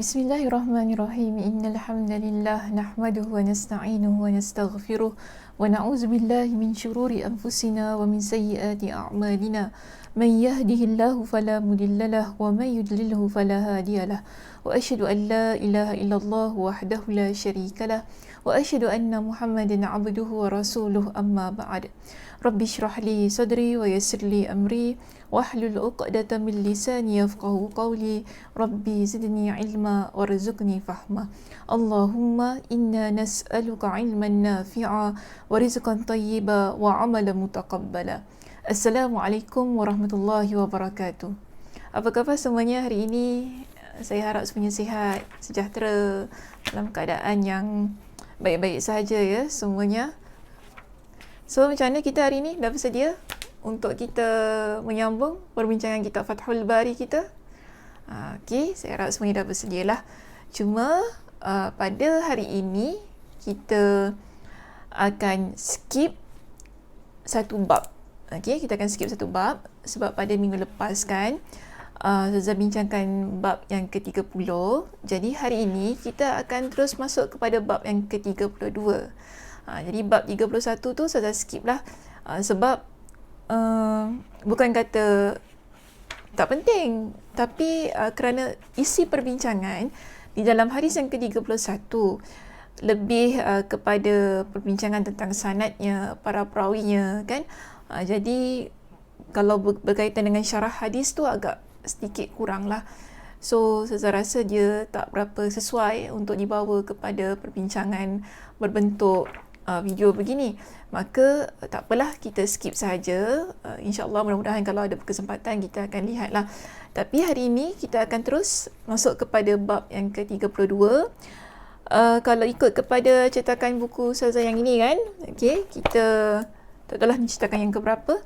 Bismillahirrahmanirrahim. Innal hamdalillah nahmaduhu wa nasta'inuhu wa nastaghfiruh wa na'udzu billahi min shururi anfusina wa min sayyiati a'malina. Man yahdihillahu fala mudilla lahu wa man yudlilhu fala hadiya lahu. Wa asyhadu an la ilaha illallah wahdahu la syarika lahu wa asyhadu anna Muhammadan 'abduhu wa rasuluhu amma ba'd. Rabbi shrah li sadri wa yassir li amri wahlul 'uqdatam min lisani yafqahu qawli. Rabbi zidni ilma warzuqni fahma. Allahumma inna nas'aluka ilman nafi'a wa rizqan tayyiba wa 'amalan mutaqabbala. Assalamualaikum warahmatullahi wabarakatuh. Apa khabar semuanya hari ini? Saya harap semuanya sihat, sejahtera, dalam keadaan yang baik-baik saja ya semuanya. So macam mana kita hari ni? Dah bersedia untuk kita menyambung perbincangan kitab Fathul Bari kita? Okey, saya harap semuanya dah bersedia lah. Cuma pada hari ini kita akan skip satu bab. Okey, kita akan skip satu bab sebab pada minggu lepas kan Zazah bincangkan bab yang ke-30. Jadi hari ini kita akan terus masuk kepada bab yang ke-32. Jadi bab 31 tu Zazah skip lah sebab bukan kata tak penting, tapi kerana isi perbincangan di dalam hadis yang ke-31 lebih kepada perbincangan tentang sanadnya, para perawinya kan. Jadi kalau berkaitan dengan syarah hadis tu agak sedikit kurang lah. So saya rasa dia tak berapa sesuai untuk dibawa kepada perbincangan berbentuk video begini. Maka tak apalah, kita skip saja. InsyaAllah mudah-mudahan kalau ada kesempatan kita akan lihatlah. Tapi hari ini kita akan terus masuk kepada bab yang ke-32. Kalau ikut kepada cetakan buku Ustazah yang ini kan, okay, kita tak tahulah ni cetakan yang keberapa.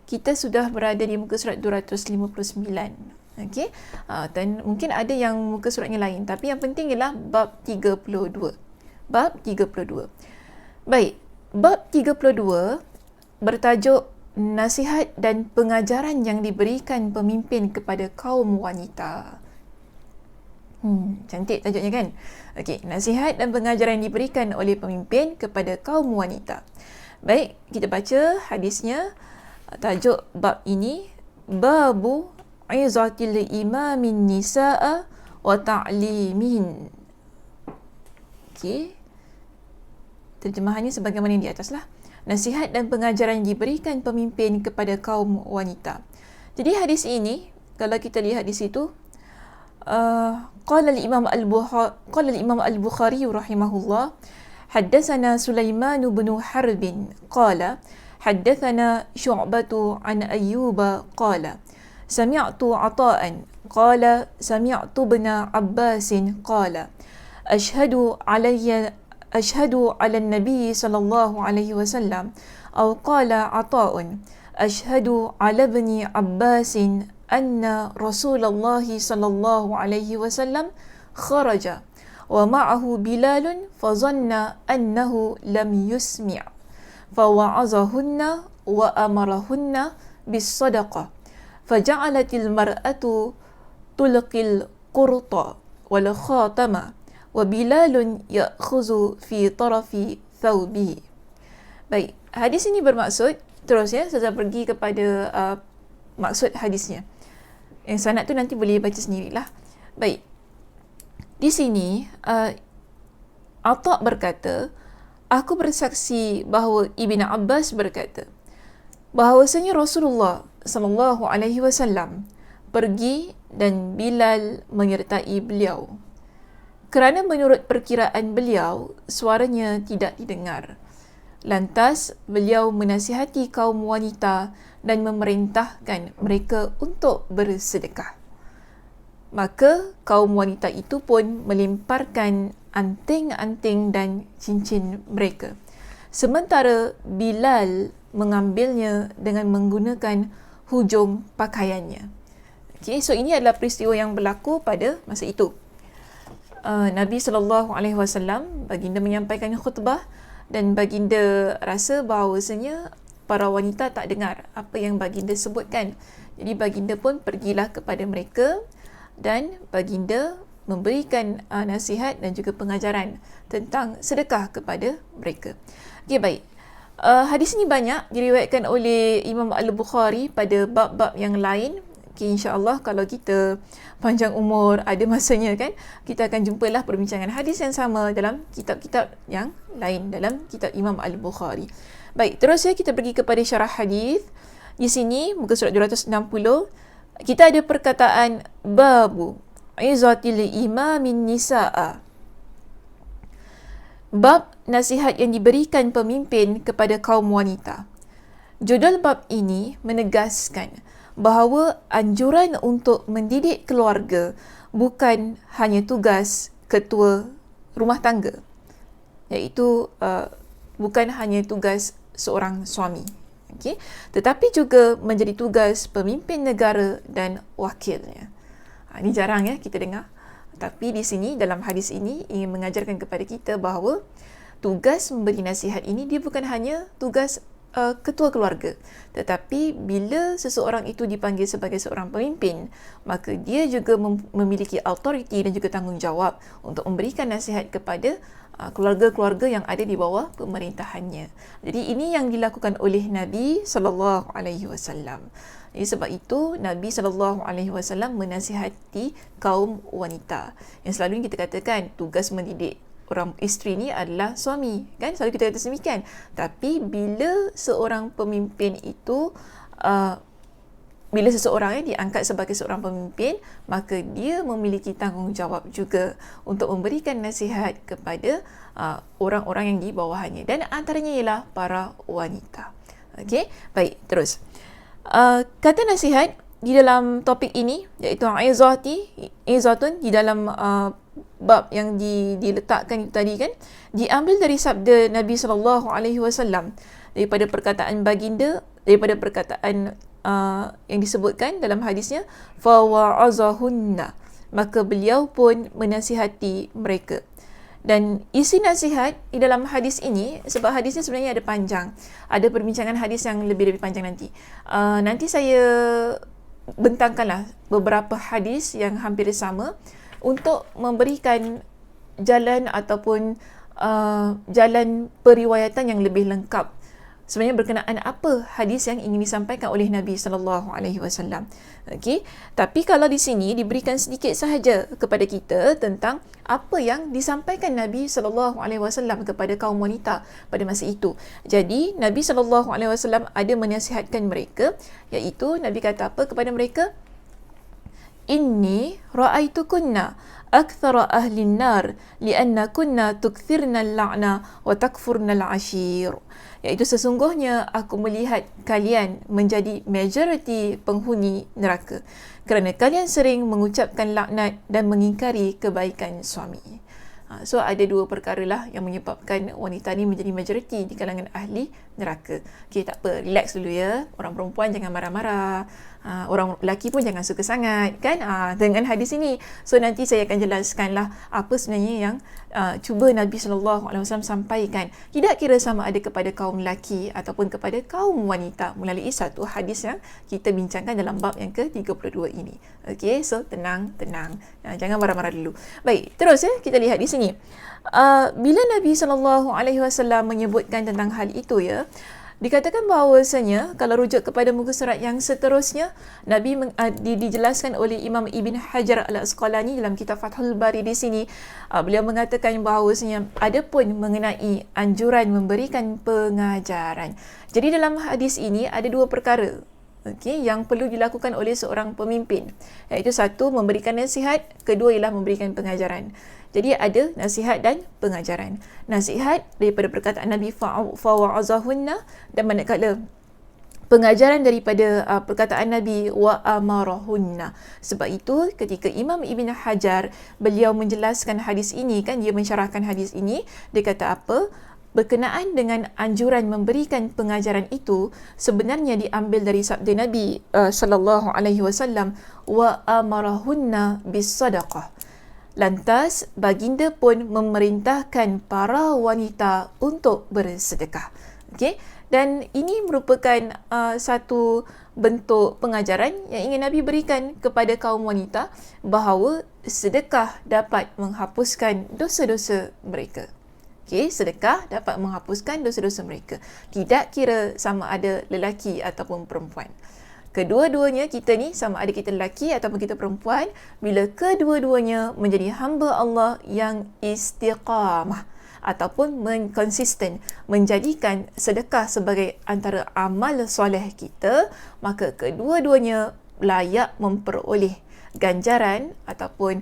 Kita sudah berada di muka surat 259. Okay? Dan mungkin ada yang muka suratnya lain, tapi yang penting ialah bab 32. Bab 32. Baik, bab 32 bertajuk nasihat dan pengajaran yang diberikan pemimpin kepada kaum wanita. Cantik tajuknya kan? Okey, nasihat dan pengajaran yang diberikan oleh pemimpin kepada kaum wanita. Baik, kita baca hadisnya. Tajuk bab ini, Babu Izatil Imamin Nisa'a wa Ta'limihin. Okey. Terjemahannya sebagaimana yang di atas lah. Nasihat dan pengajaran yang diberikan pemimpin kepada kaum wanita. Jadi hadis ini, kalau kita lihat di situ, qala al-Imam al-Bukhari rahimahullah, haddatsana Sulaiman bin Harb qala haddatsana Syu'bah an Ayyub qala sami'tu Ata'an qala sami'tu ibn Abbas qala ashhadu ala nabi sallallahu alaihi wasallam aw qala Ata'un ashhadu ala ibn Abbas anna Rasulullah sallallahu alaihi wasallam kharaja wa ma'ahu Bilal fazanna annahu lam yusmi' fawa'azahunna wa amarahunna bis-sadaqah faja'alatil mar'atu tulqil qurta wal khatama wa Bilalun ya'khuzu fi tarafi thawbihi. Baik, hadis ini bermaksud, terus ya, saya pergi kepada maksud hadisnya. Yang sanad tu nanti boleh baca sendirilah. Baik, di sini Ata' berkata, aku bersaksi bahawa Ibn Abbas berkata bahawasanya Rasulullah sallallahu alaihi wasallam pergi dan Bilal menyertai beliau. Kerana menurut perkiraan beliau, suaranya tidak didengar. Lantas, beliau menasihati kaum wanita dan memerintahkan mereka untuk bersedekah. Maka, kaum wanita itu pun melemparkan anting-anting dan cincin mereka. Sementara Bilal mengambilnya dengan menggunakan hujung pakaiannya. Okay, so ini adalah peristiwa yang berlaku pada masa itu. Nabi SAW, baginda menyampaikan khutbah dan baginda rasa bahawasanya para wanita tak dengar apa yang baginda sebutkan. Jadi baginda pun pergilah kepada mereka dan baginda memberikan nasihat dan juga pengajaran tentang sedekah kepada mereka. Okey, baik. Hadis ini banyak diriwayatkan oleh Imam Al-Bukhari pada bab-bab yang lain. Okay, insya-Allah kalau kita panjang umur, ada masanya kan, kita akan jumpalah perbincangan hadis yang sama dalam kitab-kitab yang lain dalam kitab Imam Al-Bukhari. Baik, terus ya kita pergi kepada syarah hadis. Di sini muka surat 260 kita ada perkataan babu izatil imamin nisaa. Bab nasihat yang diberikan pemimpin kepada kaum wanita. Judul bab ini menegaskan bahawa anjuran untuk mendidik keluarga bukan hanya tugas ketua rumah tangga, iaitu bukan hanya tugas seorang suami, okay? Tetapi juga menjadi tugas pemimpin negara dan wakilnya. Ini jarang ya kita dengar. Tapi di sini dalam hadis ini ingin mengajarkan kepada kita bahawa tugas memberi nasihat ini dia bukan hanya tugas ketua keluarga, tetapi bila seseorang itu dipanggil sebagai seorang pemimpin, maka dia juga memiliki autoriti dan juga tanggungjawab untuk memberikan nasihat kepada keluarga-keluarga yang ada di bawah pemerintahannya. Jadi ini yang dilakukan oleh Nabi SAW. Jadi sebab itu Nabi SAW menasihati kaum wanita. Yang selalu kita katakan tugas mendidik orang isteri ni adalah suami, kan? Selalu kita kata demikian. Tapi bila seorang pemimpin itu bila seseorang diangkat sebagai seorang pemimpin, maka dia memiliki tanggungjawab juga untuk memberikan nasihat kepada orang-orang yang di bawahnya, dan antaranya ialah para wanita. Okey, baik, terus. Kata nasihat di dalam topik ini iaitu izatun di dalam bab yang diletakkan itu tadi kan, diambil dari sabda Nabi SAW daripada perkataan baginda, daripada perkataan yang disebutkan dalam hadisnya, fa wa'azahunna, maka beliau pun menasihati mereka. Dan isi nasihat di dalam hadis ini, sebab hadisnya sebenarnya ada panjang, ada perbincangan hadis yang lebih panjang nanti. Nanti saya bentangkanlah beberapa hadis yang hampir sama untuk memberikan jalan ataupun jalan periwayatan yang lebih lengkap sebenarnya berkenaan apa hadis yang ingin disampaikan oleh Nabi SAW. Okey, tapi kalau di sini diberikan sedikit sahaja kepada kita tentang apa yang disampaikan Nabi SAW kepada kaum wanita pada masa itu. Jadi Nabi SAW ada menasihatkan mereka, iaitu Nabi kata apa kepada mereka? Inni ra'aitukunna akthara ahlin nar lianna kunna tukthirna al-la'na wa takfurna al-ashir. Iaitu sesungguhnya aku melihat kalian menjadi majoriti penghuni neraka kerana kalian sering mengucapkan laknat dan mengingkari kebaikan suami. So ada dua perkara lah yang menyebabkan wanita ni menjadi majoriti di kalangan ahli neraka. Okay, tak apa, relax dulu ya. Orang perempuan jangan marah-marah. Orang lelaki pun jangan suka sangat kan dengan hadis ini. So nanti saya akan jelaskanlah apa sebenarnya yang cuba Nabi SAW sampaikan, tidak kira sama ada kepada kaum lelaki ataupun kepada kaum wanita, melalui satu hadis yang kita bincangkan dalam bab yang ke-32 ini. Okey, so tenang, jangan marah-marah dulu. Baik, terus ya kita lihat di sini. Bila Nabi SAW menyebutkan tentang hal itu ya, dikatakan bahawasanya kalau rujuk kepada muka surat yang seterusnya, Nabi dijelaskan oleh Imam Ibn Hajar Al-Asqalani dalam kitab Fathul Bari di sini, beliau mengatakan bahawasanya ada pun mengenai anjuran memberikan pengajaran. Jadi dalam hadis ini ada dua perkara yang perlu dilakukan oleh seorang pemimpin, iaitu satu, memberikan nasihat, kedua ialah memberikan pengajaran. Jadi ada nasihat dan pengajaran. Nasihat daripada perkataan Nabi fa'wa'azahunna, dan manakala pengajaran daripada perkataan Nabi wa amarahunna. Sebab itu ketika Imam Ibn Hajar beliau menjelaskan hadis ini kan, dia mensyarahkan hadis ini, dia kata apa? Berkenaan dengan anjuran memberikan pengajaran itu sebenarnya diambil dari sabda Nabi SAW, wa amarahunna bis sadaqah. Lantas baginda pun memerintahkan para wanita untuk bersedekah. Okey, Dan ini merupakan satu bentuk pengajaran yang ingin Nabi berikan kepada kaum wanita bahawa sedekah dapat menghapuskan dosa-dosa mereka. Okey, sedekah dapat menghapuskan dosa-dosa mereka. Tidak kira sama ada lelaki ataupun perempuan. Kedua-duanya kita ni, sama ada kita lelaki ataupun kita perempuan, bila kedua-duanya menjadi hamba Allah yang istiqamah ataupun konsisten menjadikan sedekah sebagai antara amal soleh kita, maka kedua-duanya layak memperoleh ganjaran ataupun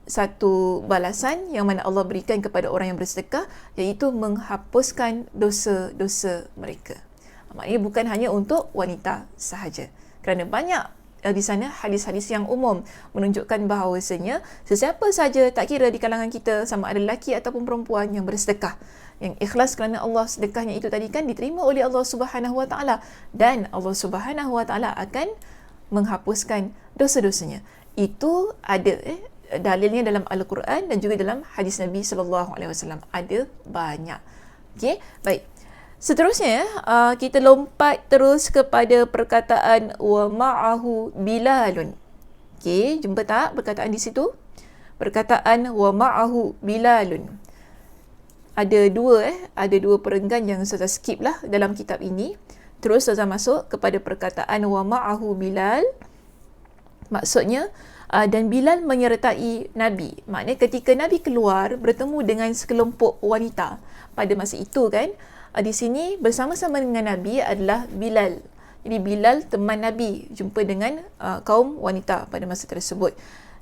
satu balasan yang mana Allah berikan kepada orang yang bersedekah, iaitu menghapuskan dosa-dosa mereka. Maknanya bukan hanya untuk wanita sahaja. Kerana banyak di sana hadis-hadis yang umum menunjukkan bahawasanya sesiapa saja, tak kira di kalangan kita sama ada lelaki ataupun perempuan, yang bersedekah, yang ikhlas kerana Allah, sedekahnya itu tadi kan diterima oleh Allah Subhanahu Wa Taala, dan Allah Subhanahu Wa Taala akan menghapuskan dosa-dosanya. Itu ada dalilnya dalam Al-Quran dan juga dalam hadis Nabi sallallahu alaihi wasallam. Ada banyak. Okey, baik. Seterusnya, kita lompat terus kepada perkataan wa ma'ahu Bilalun. Okey, jumpa tak perkataan di situ? Perkataan wa ma'ahu Bilalun. Ada dua perenggan yang saya skip lah dalam kitab ini. Terus saya masuk kepada perkataan wa ma'ahu Bilal. Maksudnya, dan Bilal menyertai Nabi. Maknanya ketika Nabi keluar bertemu dengan sekelompok wanita pada masa itu kan, di sini bersama-sama dengan Nabi adalah Bilal. Jadi Bilal teman Nabi jumpa dengan kaum wanita pada masa tersebut.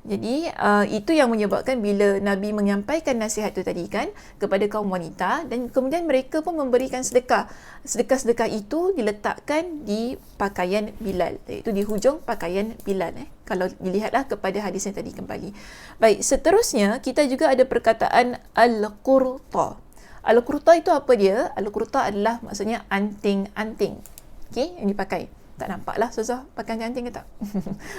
Jadi itu yang menyebabkan bila Nabi menyampaikan nasihat itu tadi kan kepada kaum wanita, dan kemudian mereka pun memberikan sedekah. Sedekah-sedekah itu diletakkan di pakaian Bilal, iaitu di hujung pakaian Bilal. Kalau dilihatlah kepada hadis yang tadi kembali. Baik, seterusnya kita juga ada perkataan Al-Qurta. Al-Qurta itu apa dia? Al-Qurta adalah maksudnya anting-anting. Okey, yang dipakai. Tak nampak lah Ustazah pakai anting-anting ke tak?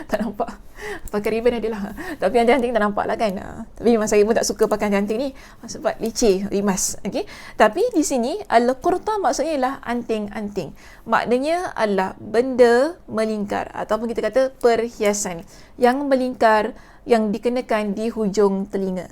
Tak nampak. Pakai ribbon adalah. Tapi anting-anting tak nampak lah kan? Tapi memang saya pun tak suka pakai anting ni sebab leceh, rimas. Okay? Tapi di sini Al-Qurta maksudnya ialah anting-anting. Maknanya adalah benda melingkar ataupun kita kata perhiasan yang melingkar yang dikenakan di hujung telinga.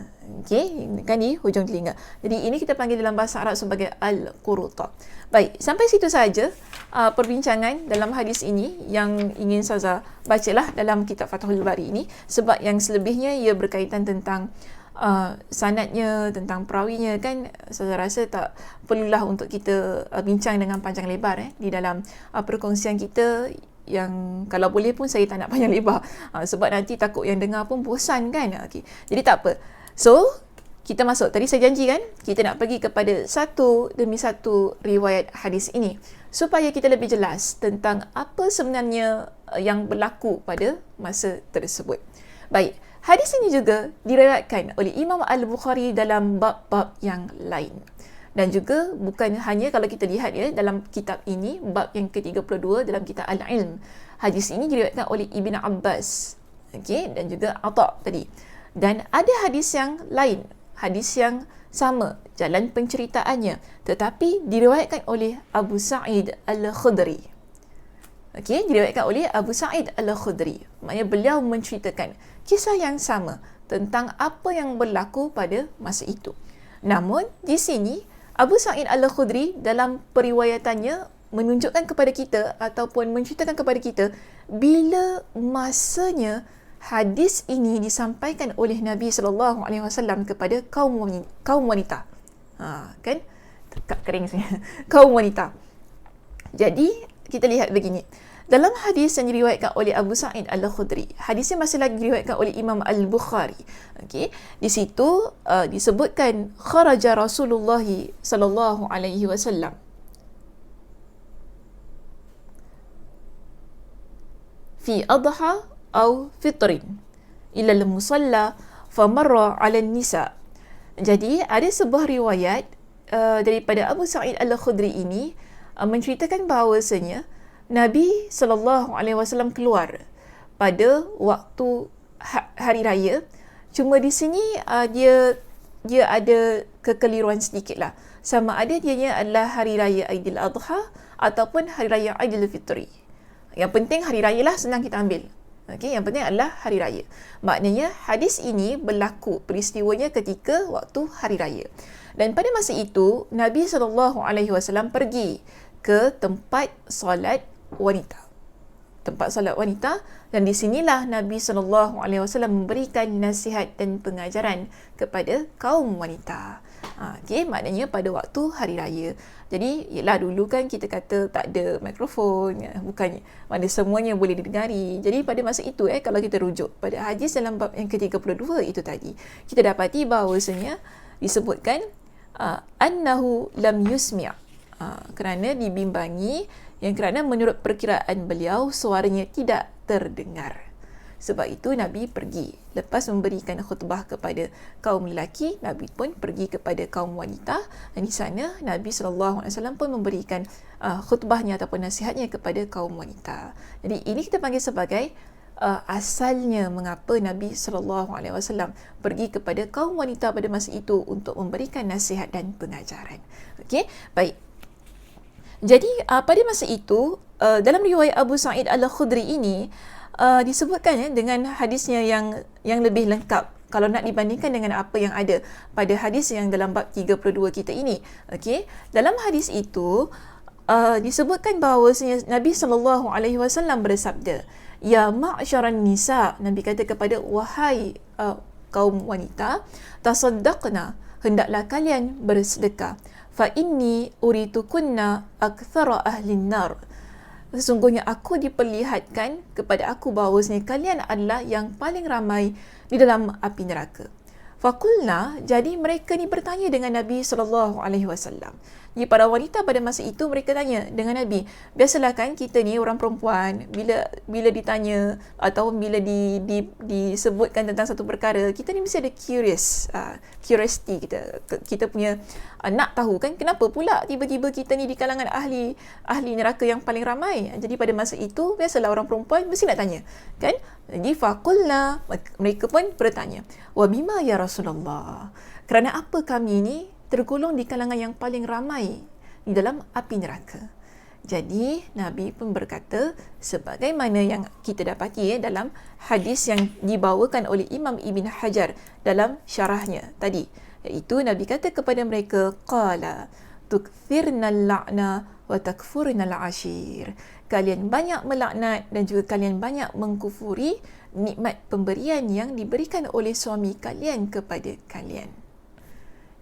Okey, kan di hujung telinga. Jadi ini kita panggil dalam bahasa Arab sebagai al-qurta. Baik, sampai situ saja perbincangan dalam hadis ini yang ingin Saza bacalah dalam kitab Fathul Bari ini, sebab yang selebihnya ia berkaitan tentang sanadnya, tentang perawinya kan. Saya rasa tak perlulah untuk kita bincang dengan panjang lebar di dalam perkongsian kita, yang kalau boleh pun saya tak nak panjang lebar sebab nanti takut yang dengar pun bosan kan. Okay. Jadi tak apa. So, kita masuk. Tadi saya janji kan, kita nak pergi kepada satu demi satu riwayat hadis ini supaya kita lebih jelas tentang apa sebenarnya yang berlaku pada masa tersebut. Baik, hadis ini juga diriwayatkan oleh Imam Al-Bukhari dalam bab-bab yang lain. Dan juga bukan hanya kalau kita lihat dalam kitab ini, bab yang ke-32 dalam kitab Al-Ilm. Hadis ini diriwayatkan oleh Ibn Abbas. Okay, dan juga Atha tadi. Dan ada hadis yang lain, hadis yang sama, jalan penceritaannya, tetapi diriwayatkan oleh Abu Sa'id Al-Khudri. Okay, diriwayatkan oleh Abu Sa'id Al-Khudri. Maknanya beliau menceritakan kisah yang sama tentang apa yang berlaku pada masa itu. Namun, di sini, Abu Sa'id Al-Khudri dalam periwayatannya menunjukkan kepada kita ataupun menceritakan kepada kita bila masanya hadis ini disampaikan oleh Nabi sallallahu alaihi wasallam kepada kaum wanita. Kan? Tekak kering saya. Kaum wanita. Jadi, kita lihat begini. Dalam hadis yang diriwayatkan oleh Abu Sa'id Al-Khudri, hadisnya masih lagi diriwayatkan oleh Imam Al-Bukhari. Okey, di situ disebutkan kharaja Rasulullah sallallahu alaihi wasallam fi adha atau fitrin ila al-musalla famarra 'ala an-nisa. Jadi ada sebuah riwayat daripada Abu Sa'id Al-Khudri ini menceritakan bahawasanya Nabi SAW keluar pada waktu hari raya. Cuma di sini dia ada kekeliruan sedikit lah. sama ada dianya adalah hari raya Aidil Adha ataupun hari raya Aidil Fitri. Yang penting hari raya lah, senang kita ambil. Okey, yang penting adalah hari raya. Maknanya hadis ini berlaku peristiwanya ketika waktu hari raya. Dan pada masa itu Nabi SAW pergi ke tempat solat wanita. Tempat solat wanita, dan di sinilah Nabi SAW memberikan nasihat dan pengajaran kepada kaum wanita. Okey, maknanya pada waktu hari raya. Jadi, yelah dulu kan kita kata tak ada mikrofon, bukannya mana semuanya boleh didengari. Jadi pada masa itu kalau kita rujuk pada hadis dalam bab yang ke-32 itu tadi, kita dapati bahawasanya disebutkan annahu lam yusmi', kerana dibimbangi, yang kerana menurut perkiraan beliau suaranya tidak terdengar. Sebab itu Nabi pergi. Lepas memberikan khutbah kepada kaum lelaki, Nabi pun pergi kepada kaum wanita. Dan di sana Nabi SAW pun memberikan khutbahnya ataupun nasihatnya kepada kaum wanita. Jadi ini kita panggil sebagai asalnya mengapa Nabi SAW pergi kepada kaum wanita pada masa itu untuk memberikan nasihat dan pengajaran. Okey, baik. Jadi pada masa itu dalam riwayat Abu Sa'id Al-Khudri ini disebutkan dengan hadisnya yang lebih lengkap kalau nak dibandingkan dengan apa yang ada pada hadis yang dalam bab 32 kita ini. Okey, dalam hadis itu disebutkan bahawasanya Nabi SAW bersabda, ya ma'syaran nisa, Nabi kata kepada wahai kaum wanita, tasaddaqna, hendaklah kalian bersedekah, fa inni uritukunna aktsara ahlin nar, sesungguhnya aku diperlihatkan kepada aku bahawasanya kalian adalah yang paling ramai di dalam api neraka. Fakulna, jadi mereka ni bertanya dengan Nabi SAW. Jadi para wanita pada masa itu mereka tanya dengan Nabi. Biasalah kan kita ni orang perempuan, bila ditanya atau bila disebutkan tentang satu perkara, kita ni mesti ada curiosity kita punya nak tahu kan kenapa pula tiba-tiba kita ni di kalangan ahli neraka yang paling ramai. Jadi pada masa itu biasalah orang perempuan mesti nak tanya kan. Jadi faqulna, mereka pun bertanya, wa bima ya Rasulullah, kerana apa kami ni tergolong di kalangan yang paling ramai di dalam api neraka. Jadi Nabi pun berkata sebagaimana yang kita dapati dalam hadis yang dibawakan oleh Imam Ibn Hajar dalam syarahnya tadi, iaitu Nabi kata kepada mereka, qala tukthirnal la'na wa takfurnal ashir, kalian banyak melaknat dan juga kalian banyak mengkufuri nikmat pemberian yang diberikan oleh suami kalian kepada kalian.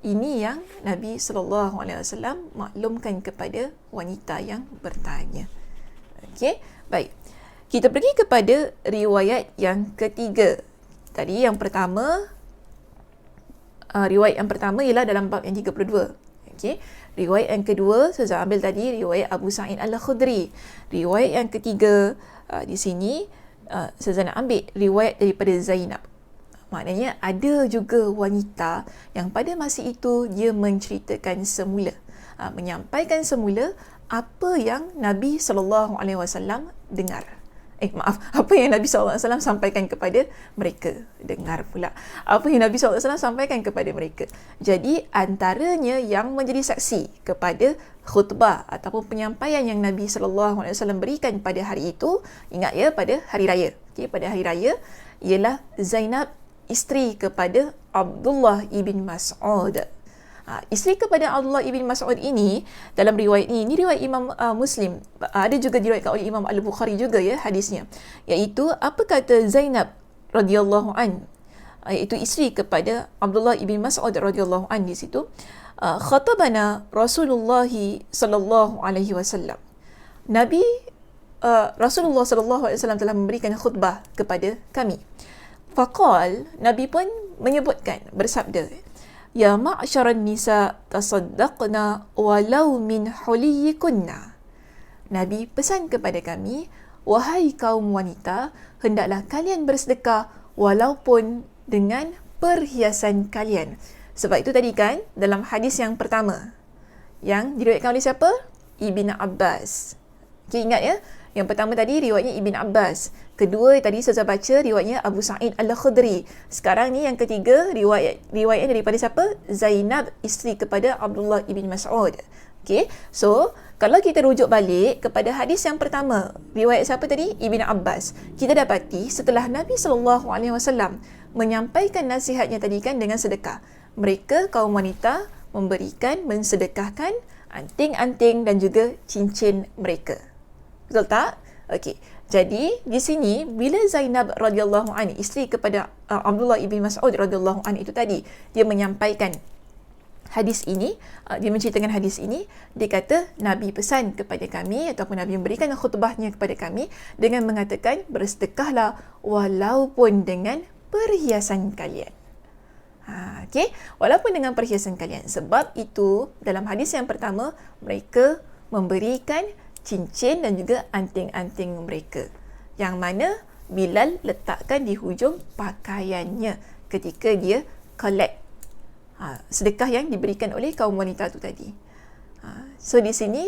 Ini yang Nabi SAW maklumkan kepada wanita yang bertanya. Okey, baik. Kita pergi kepada riwayat yang ketiga. Tadi yang pertama, riwayat yang pertama ialah dalam bab yang 32. Okey. Riwayat yang kedua, saya ambil tadi riwayat Abu Sa'id Al-Khudri. Riwayat yang ketiga di sini saya nak ambil riwayat daripada Zainab. Maknanya ada juga wanita yang pada masa itu dia menceritakan semula, menyampaikan semula apa yang Nabi SAW dengar. Apa yang Nabi SAW sampaikan kepada mereka. Dengar pula. Apa yang Nabi SAW sampaikan kepada mereka. Jadi antaranya yang menjadi saksi kepada khutbah ataupun penyampaian yang Nabi SAW berikan pada hari itu, ingat ya, pada hari raya. Okay, pada hari raya ialah Zainab, isteri kepada Abdullah ibn Mas'ud. Isteri kepada Abdullah ibn Mas'ud ini, dalam riwayat ini riwayat Imam Muslim, ada juga diriwayatkan oleh Imam Al-Bukhari juga ya hadisnya, iaitu apa kata Zainab radhiyallahu an, iaitu isteri kepada Abdullah ibn Mas'ud radhiyallahu an di situ, khatabana Rasulullah sallallahu alaihi wasallam, Nabi Rasulullah sallallahu alaihi wasallam telah memberikan khutbah kepada kami. Faqal, Nabi pun menyebutkan, bersabda, ya ma'syaran nisa tasaddaqna walau min huliyikunna. Nabi pesan kepada kami, wahai kaum wanita, hendaklah kalian bersedekah walaupun dengan perhiasan kalian. Sebab itu tadi kan dalam hadis yang pertama yang diriwayatkan oleh siapa? Ibn Abbas. Okay, ingat ya, Yang pertama tadi riwayatnya Ibn Abbas. Kedua tadi saya baca riwayatnya Abu Sa'id Al-Khudri. Sekarang ni yang ketiga riwayatnya daripada siapa? Zainab, isteri kepada Abdullah ibn Mas'ud. Okay, so kalau kita rujuk balik kepada hadis yang pertama, riwayat siapa tadi? Ibn Abbas. Kita dapati setelah Nabi SAW menyampaikan nasihatnya tadi kan dengan sedekah. Mereka kaum wanita mensedekahkan anting-anting dan juga cincin mereka. Betul tak? Okey. Jadi di sini bila Zainab radhiyallahu anha, isteri kepada Abdullah ibn Mas'ud radhiyallahu anhu itu tadi, dia menyampaikan hadis ini, dia menceritakan hadis ini, dia kata Nabi pesan kepada kami ataupun Nabi memberikan khutbahnya kepada kami dengan mengatakan bersedekahlah walaupun dengan perhiasan kalian. Okay? Walaupun dengan perhiasan kalian. Sebab itu dalam hadis yang pertama mereka memberikan cincin dan juga anting-anting mereka, yang mana Bilal letakkan di hujung pakaiannya ketika dia collect sedekah yang diberikan oleh kaum wanita tu tadi. So di sini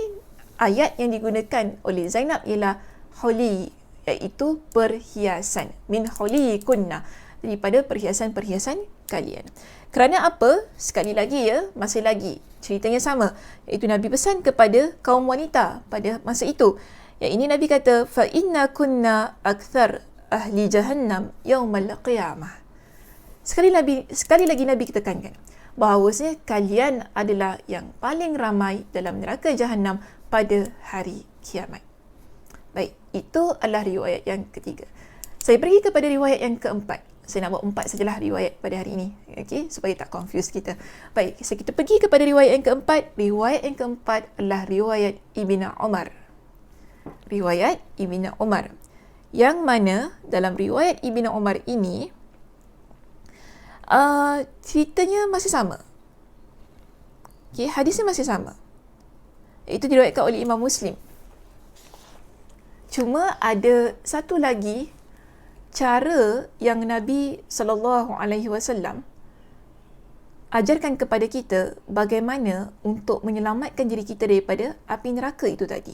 ayat yang digunakan oleh Zainab ialah huli, iaitu perhiasan, min huli kunna, daripada perhiasan-perhiasan kalian. Kerana apa? Sekali lagi masih lagi ceritanya sama, iaitu Nabi pesan kepada kaum wanita pada masa itu. Yang ini Nabi kata fa inna kunna akthar ahli jahannam yaumal qiyamah. Sekali lagi Nabi tekankan bahawasanya kalian adalah yang paling ramai dalam neraka Jahannam pada hari kiamat. Baik, itu adalah riwayat yang ketiga. Saya pergi kepada riwayat yang keempat. Saya nak buat 4 sajalah riwayat pada hari ini, okay? Supaya tak confuse kita. Baik, so kita pergi kepada riwayat yang keempat. Riwayat yang keempat adalah riwayat Ibn Umar. Riwayat Ibn Umar, yang mana dalam riwayat Ibn Umar ini ceritanya masih sama. Okay, hadisnya masih sama. Itu diriwayatkan oleh Imam Muslim. Cuma ada satu lagi cara yang Nabi SAW ajarkan kepada kita bagaimana untuk menyelamatkan diri kita daripada api neraka itu tadi.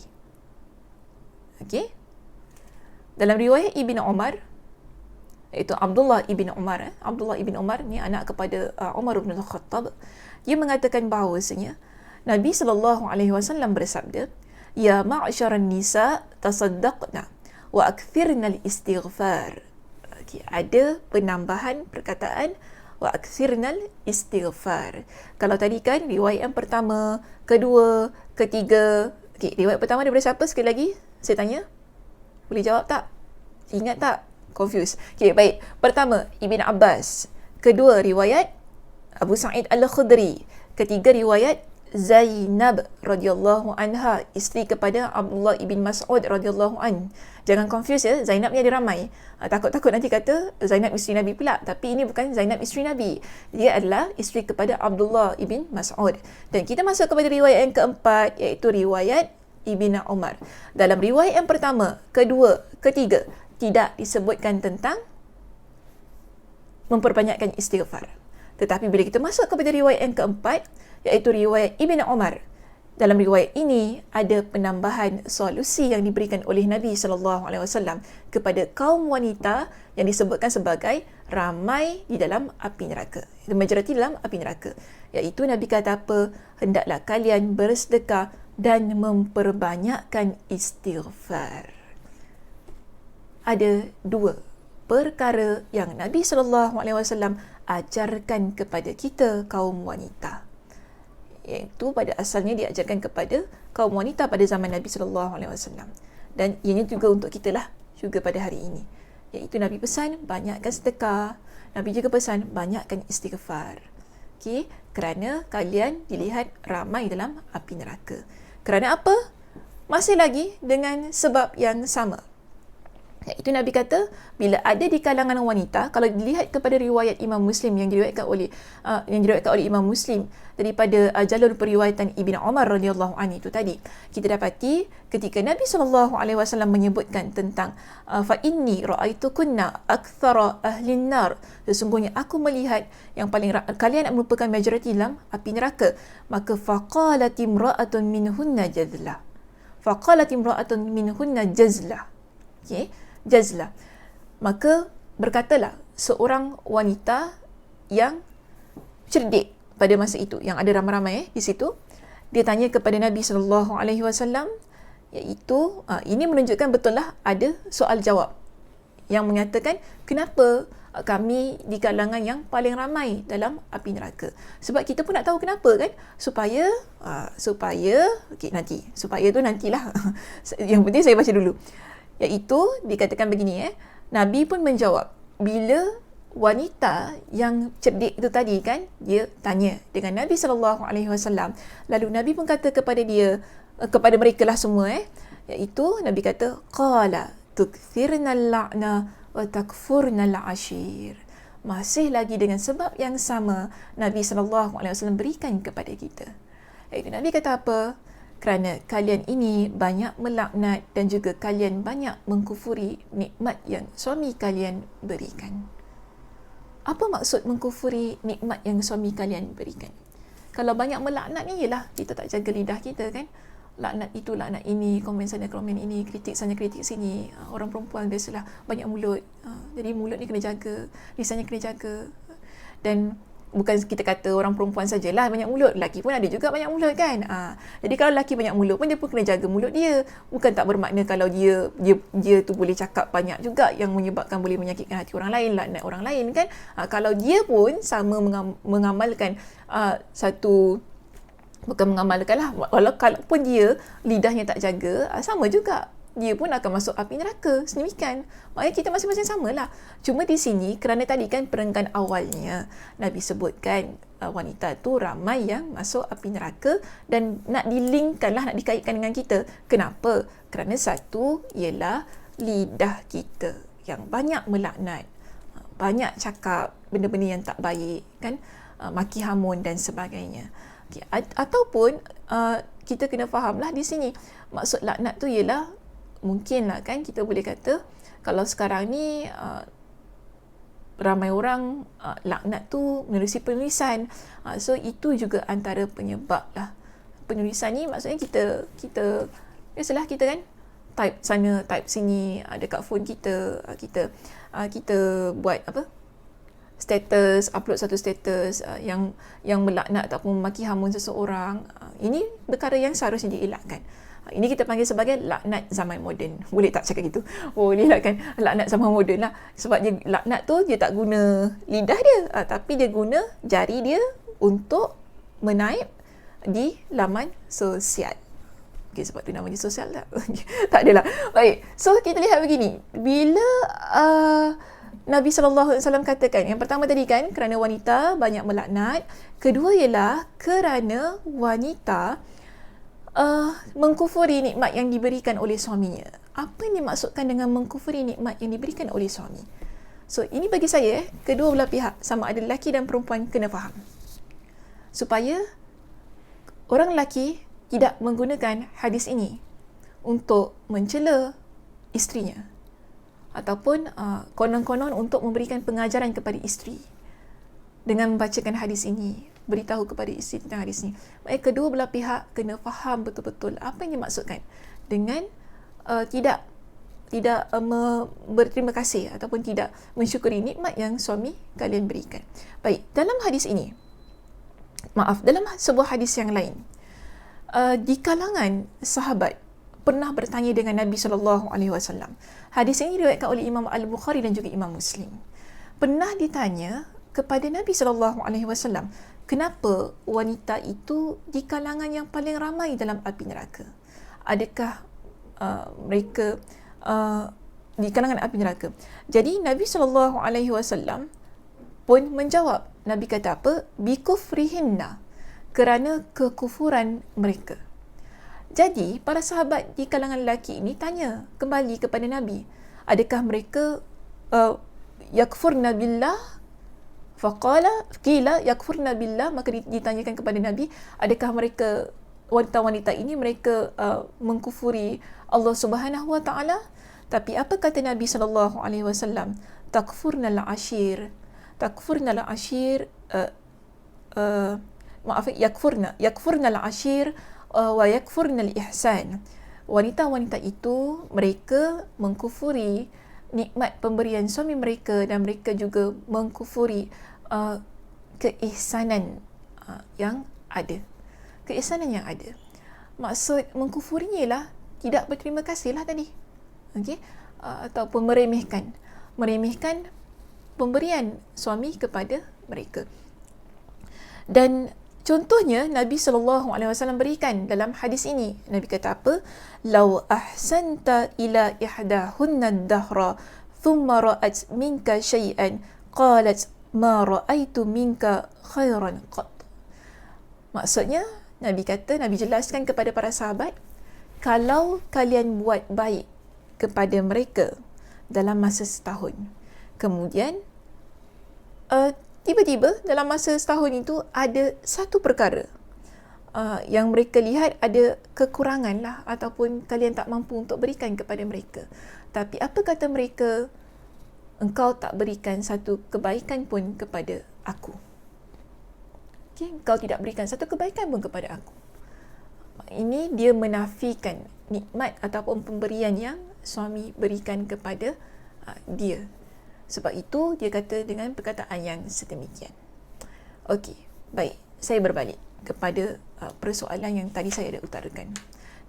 Okay? Dalam riwayat Ibn Umar, iaitu Abdullah ibn Umar. Abdullah ibn Umar ni anak kepada Umar bin Khattab. Dia mengatakan bahawasanya Nabi SAW bersabda, ya ma'syaran nisa tasaddaqna wa akthirna al-istighfar. Okay, ada penambahan perkataan wa akthirna al-istighfar. Kalau tadi kan riwayat yang pertama, kedua, ketiga. Okay, riwayat pertama daripada siapa sekali lagi? Saya tanya. Boleh jawab tak? Ingat tak? Confused. Okay, baik. Pertama, Ibn Abbas. Kedua, riwayat Abu Sa'id Al-Khudri. Ketiga, riwayat Zainab radhiyallahu anha, isteri kepada Abdullah ibn Mas'ud radhiyallahu an. Jangan confuse ya, Zainab ni ada ramai. Takut-takut nanti kata Zainab isteri Nabi pula. Tapi ini bukan Zainab isteri Nabi. Dia adalah isteri kepada Abdullah ibn Mas'ud. Dan kita masuk kepada riwayat yang keempat, iaitu riwayat Ibn Umar. Dalam riwayat yang pertama, kedua, ketiga, tidak disebutkan tentang memperbanyakkan istighfar. Tetapi bila kita masuk kepada riwayat yang keempat, iaitu riwayat Ibn Umar, dalam riwayat ini ada penambahan solusi yang diberikan oleh Nabi SAW kepada kaum wanita yang disebutkan sebagai ramai di dalam api neraka, majoriti dalam api neraka. Iaitu Nabi kata apa? Hendaklah kalian bersedekah dan memperbanyakkan istighfar. Ada 2 perkara yang Nabi SAW ajarkan kepada kita kaum wanita, iaitu pada asalnya diajarkan kepada kaum wanita pada zaman Nabi SAW, dan ianya juga untuk kita lah juga pada hari ini, iaitu Nabi pesan banyakkan sedekah. Nabi juga pesan banyakkan istighfar. Okay? Kerana kalian dilihat ramai dalam api neraka. Kerana apa? Masih lagi dengan sebab yang sama. Itu Nabi kata, bila ada di kalangan wanita, kalau dilihat kepada riwayat Imam Muslim yang diriwayatkan oleh Imam Muslim daripada jalur periwayatan Ibn Umar radhiyallahu anhu itu tadi, kita dapati ketika Nabi SAW menyebutkan tentang fa inni ra'aitukunna akthara ahlin nar, sesungguhnya aku melihat yang paling kalian merupakan majoriti dalam api neraka, maka faqalat imra'atun minhunna jadlah, Faqalat imra'atun minhunna jazla. Okey, jazla. Maka berkatalah seorang wanita yang cerdik pada masa itu, yang ada ramai-ramai di situ, dia tanya kepada Nabi sallallahu alaihi wasallam, iaitu ini menunjukkan betul lah ada soal jawab yang mengatakan kenapa kami di kalangan yang paling ramai dalam api neraka. Sebab kita pun nak tahu kenapa kan, supaya okey, supaya tu nantilah. Yang penting saya baca dulu. Iaitu dikatakan begini, Nabi pun menjawab bila wanita yang cerdik itu tadi kan, dia tanya dengan Nabi SAW. Lalu Nabi pun kata kepada dia, kepada mereka lah semua, iaitu Nabi kata, qala tukthirna al-la'na wa takfurna al-ashir. Masih lagi dengan sebab yang sama Nabi SAW berikan kepada kita. Iaitu Nabi kata apa? Kerana kalian ini banyak melaknat dan juga kalian banyak mengkufuri nikmat yang suami kalian berikan. Apa maksud mengkufuri nikmat yang suami kalian berikan? Kalau banyak melaknat ni ialah kita tak jaga lidah kita kan. Laknat itu, laknat ini, komen sana, komen ini, kritik sana, kritik sini. Orang perempuan biasalah banyak mulut. Jadi mulut ni kena jaga, lisannya kena jaga. Dan bukan kita kata orang perempuan sajalah banyak mulut, lelaki pun ada juga banyak mulut kan. Jadi kalau lelaki banyak mulut pun dia pun kena jaga mulut dia. Bukan tak bermakna kalau dia tu boleh cakap banyak juga yang menyebabkan boleh menyakitkan hati orang lain, laknat orang lain kan. Kalau dia pun sama mengamalkan bukan mengamalkan lah, kalaupun dia lidahnya tak jaga, sama juga dia pun akan masuk api neraka sedemikian. Maknanya kita masing-masing samalah. Cuma di sini kerana tadi kan perenggan awalnya Nabi sebutkan wanita tu ramai yang masuk api neraka dan nak dilinkkanlah, nak dikaitkan dengan kita. Kenapa? Kerana satu ialah lidah kita yang banyak melaknat, banyak cakap benda-benda yang tak baik kan, maki hamun dan sebagainya. Okay. Ataupun kita kena fahamlah di sini maksud laknat tu ialah mungkinlah kan kita boleh kata kalau sekarang ni ramai orang laknat tu menerusi penulisan. So itu juga antara penyebab lah. Penulisan ni maksudnya kita biasalah kita kan type sana, type sini, dekat phone kita buat apa? Status, upload satu status yang melaknat ataupun memaki hamun seseorang. Ini perkara yang seharusnya dielakkan. Ini kita panggil sebagai laknat zaman moden. Boleh tak cakap gitu? Boleh lah kan? Laknat zaman moden lah. Sebab dia laknat tu dia tak guna lidah dia, tapi dia guna jari dia untuk menaip di laman sosial. Okay, sebab tu nama dia sosial tak? Tak adalah. Baik. So kita lihat begini. Bila Nabi SAW katakan, yang pertama tadi kan kerana wanita banyak melaknat. Kedua ialah kerana wanita mengkufuri nikmat yang diberikan oleh suaminya. Apa yang dimaksudkan dengan mengkufuri nikmat yang diberikan oleh suami? So ini bagi saya kedua belah pihak, sama ada lelaki dan perempuan, kena faham supaya orang lelaki tidak menggunakan hadis ini untuk mencela isterinya ataupun konon-konon untuk memberikan pengajaran kepada isteri dengan membacakan hadis ini, beritahu kepada isteri tentang hadis ini. Maksudnya kedua belah pihak kena faham betul-betul apa yang dimaksudkan dengan tidak berterima kasih ataupun tidak mensyukuri nikmat yang suami kalian berikan. Baik, dalam hadis ini, dalam sebuah hadis yang lain, di kalangan sahabat pernah bertanya dengan Nabi SAW. Hadis ini diriwayatkan oleh Imam Al-Bukhari dan juga Imam Muslim. Pernah ditanya kepada Nabi SAW, kenapa wanita itu di kalangan yang paling ramai dalam api neraka? Adakah mereka di kalangan api neraka? Jadi Nabi SAW pun menjawab. Nabi kata apa? Bikufrihinna, kerana kekufuran mereka. Jadi para sahabat di kalangan lelaki ini tanya kembali kepada Nabi, adakah mereka yakfurna billah? Faqala qila yakfurna billah. Maka ditanyakan kepada Nabi, adakah mereka wanita-wanita ini mereka mengkufuri Allah Subhanahu wa taala? Tapi apa kata Nabi SAW? Takfurnal ashir. Takfurnal ashir yakfurnal ashir wa yakfurnal ihsan wanita-wanita itu mereka mengkufuri nikmat pemberian suami mereka dan mereka juga mengkufuri keihsanan yang ada. Keihsanan yang ada. Maksud mengkufurinya ialah tidak berterima kasih lah tadi. Okey? Ataupun meremehkan pemberian suami kepada mereka. Dan contohnya Nabi SAW berikan dalam hadis ini. Nabi kata apa? Lau ahsanta ila ihdahunna ad-dahra thumma ra'at minka syai'an qalat ma ra'aitu minka khairan qat. Maksudnya Nabi jelaskan kepada para sahabat, kalau kalian buat baik kepada mereka dalam masa setahun, kemudian tiba-tiba dalam masa setahun itu ada satu perkara yang mereka lihat ada kekurangan lah, ataupun kalian tak mampu untuk berikan kepada mereka. Tapi apa kata mereka? Engkau tak berikan satu kebaikan pun kepada aku. Okay? Engkau tidak berikan satu kebaikan pun kepada aku. Ini dia menafikan nikmat ataupun pemberian yang suami berikan kepada dia. Sebab itu dia kata dengan perkataan yang sedemikian. Okey, baik. Saya berbalik kepada persoalan yang tadi saya ada utarakan,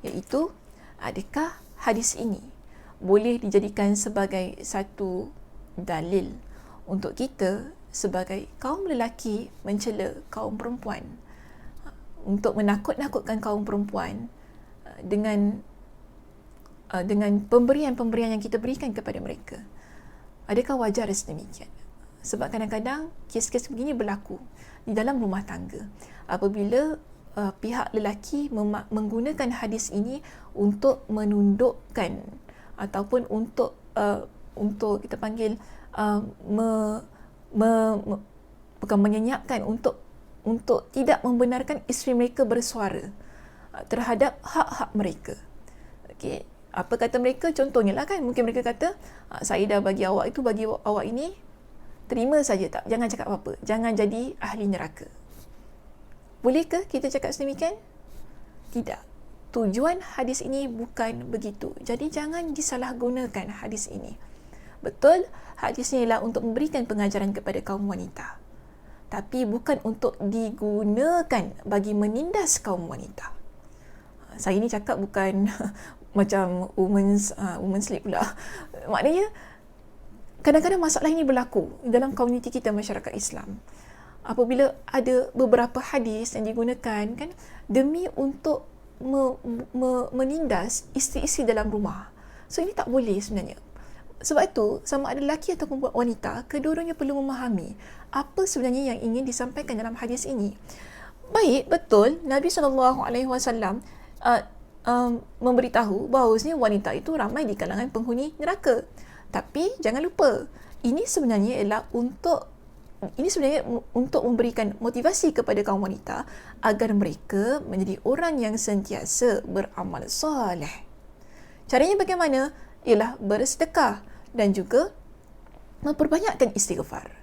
iaitu adakah hadis ini boleh dijadikan sebagai satu dalil untuk kita sebagai kaum lelaki mencela kaum perempuan, untuk menakut-nakutkan kaum perempuan dengan pemberian-pemberian yang kita berikan kepada mereka. Adakah wajar sedemikian? Sebab kadang-kadang kes-kes begini berlaku di dalam rumah tangga. Apabila pihak lelaki menggunakan hadis ini untuk menundukkan ataupun untuk kita panggil bukan menyenyapkan, untuk tidak membenarkan isteri mereka bersuara terhadap hak-hak mereka. Okey, apa kata mereka? Contohnya lah kan, mungkin mereka kata, saya dah bagi awak itu, bagi awak ini, terima saja tak? Jangan cakap apa-apa. Jangan jadi ahli neraka. Bolehkah kita cakap sedemikian? Tidak. Tujuan hadis ini bukan begitu. Jadi jangan disalahgunakan hadis ini. Betul, hadis ini adalah untuk memberikan pengajaran kepada kaum wanita. Tapi bukan untuk digunakan bagi menindas kaum wanita. Saya ni cakap bukan macam women's league pula. Maknanya kadang-kadang masalah ini berlaku dalam komuniti kita, masyarakat Islam. Apabila ada beberapa hadis yang digunakan kan demi untuk menindas isteri-isteri dalam rumah. So ini tak boleh sebenarnya. Sebab itu, sama ada lelaki ataupun wanita, kedua-duanya perlu memahami apa sebenarnya yang ingin disampaikan dalam hadis ini. Baik, betul, Nabi SAW memberitahu bahawasanya wanita itu ramai di kalangan penghuni neraka. Tapi jangan lupa, ini sebenarnya untuk memberikan motivasi kepada kaum wanita agar mereka menjadi orang yang sentiasa beramal soleh. Caranya bagaimana? Ialah bersedekah dan juga memperbanyakkan istighfar.